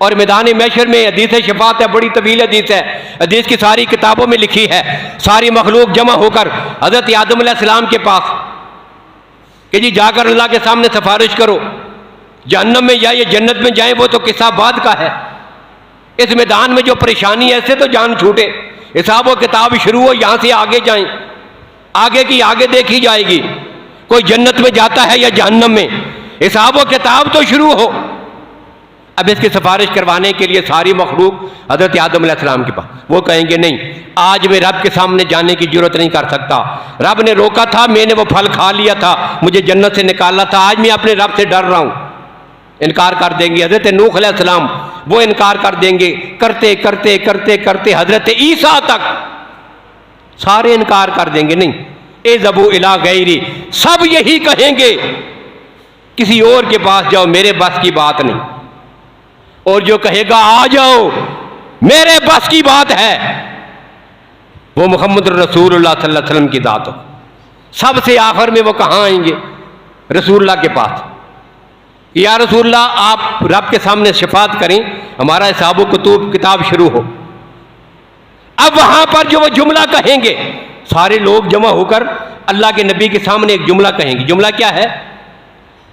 और मैदान महशर में हदीस शफात है, बड़ी तवील हदीस है, हदीस की सारी किताबों में लिखी है। सारी मखलूक जमा होकर हज़रत आदम अलैहिस्सलाम के पास कि जी जाकर अल्लाह के सामने सिफारिश करो, जहन्नम में जाए जन्नत में जाए वो तो किस्सा बाद का है। इस मैदान में जो परेशानी है ऐसे तो जान छूटे, हिसाब व किताब शुरू हो, यहाँ से आगे जाएं, आगे की आगे देखी जाएगी, कोई जन्नत में जाता है या जहन्नम में, हिसाब व किताब तो शुरू हो। अब इसकी सिफारिश करवाने के लिए सारी मखलूक हज़रत आदम अलैहिस्सलाम के पास, वो कहेंगे नहीं, आज मैं रब के सामने जाने की जरूरत नहीं कर सकता, रब ने रोका था, मैंने वो फल खा लिया था, मुझे जन्नत से निकाला था, आज मैं अपने रब से डर रहा हूँ। इनकार कर देंगे। हज़रत नूह अलैहिस्सलाम वो इनकार कर देंगे, करते करते करते करते हज़रत ईसा तक सारे इनकार कर देंगे, नहीं ए ज़बू इला गैरी, सब यही कहेंगे किसी और के पास जाओ, मेरे बस की बात नहीं। और जो कहेगा आ जाओ मेरे बस की बात है, वो मुहम्मद रसूलुल्लाह सल्लल्लाहु अलैहि वसल्लम की दात हो। सबसे आखिर में वो कहाँ आएंगे? रसूलुल्लाह के पास, या रसूलुल्लाह आप रब के सामने शफात करें, हमारा हिसाब कुतूब किताब शुरू हो। अब वहां पर जो वो जुमला कहेंगे, सारे लोग जमा होकर अल्लाह के नबी के सामने एक जुमला कहेंगे। जुमला क्या है?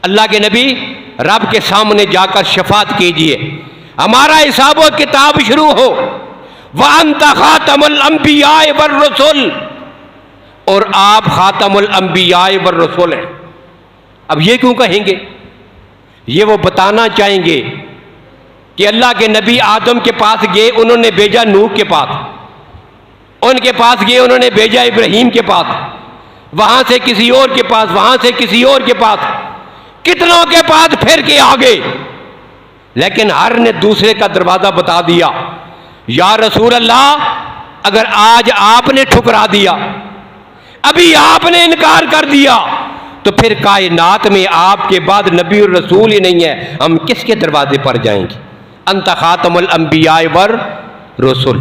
अल्लाह के नबी रब के सामने जाकर शफात कीजिए, हमारा हिसाब व किताब शुरू हो। व अंता खातमुल अंबिया वर रसूल, और आप खातमुल अंबिया वर रसूल हैं। अब ये क्यों कहेंगे? ये वो बताना चाहेंगे कि अल्लाह के नबी आदम के पास गए, उन्होंने भेजा नूह के पास, उनके पास गए, उन्होंने भेजा इब्राहीम के पास, वहां से किसी और के पास, वहां से किसी और के पास, कितनों के पास फिर के आ गए, लेकिन हर ने दूसरे का दरवाजा बता दिया। या रसूल अल्लाह, अगर आज आपने ठुकरा दिया, अभी आपने इनकार कर दिया, तो फिर कायनात में आपके बाद नबी और रसूल ही नहीं है, हम किसके दरवाजे पर जाएंगे? अंत खातमुल अंबिया वर रसूल।